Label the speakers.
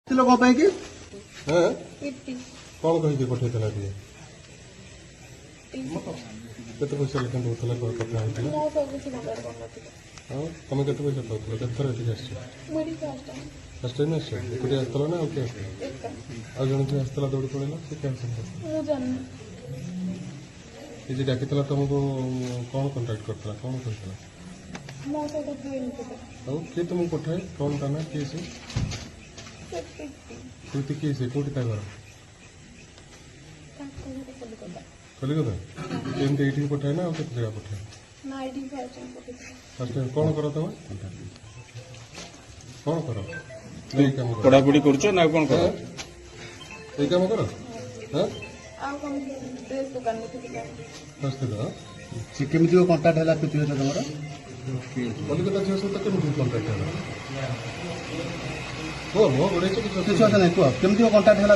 Speaker 1: लोगों पे कि
Speaker 2: हाँ कौन कही पठेला टे केते पैसा लेकिन दूसरा कथा हाँ तुम केते पैसा पाऊल केत थर ये फर्स्ट टाइम एकुटी आसला ना ओके आ जन किए आसला दौड़ी पड़ेगा से क्या ये डाकी तुमको कौन कंटाक्ट करता कौन कहता किए तुमको पठाए कौन ता ना किए से प्रीति किए से कौटी घर कलिकता एमती ये पठाए ना के जगह पठाए फर्स्ट टाइम कौन कर तुम कौन कर
Speaker 3: पढ़ापढ़ी कर कौन कर
Speaker 2: ये कम कर फर्स्ट
Speaker 1: से केमी कंटाक्ट है पृथ्वी तुम
Speaker 2: कलिकता झील सहित केमी कंटाक्ट है कह मो गोड़े
Speaker 1: किसी अच्छा नहीं कह केमी कंटाक्ट है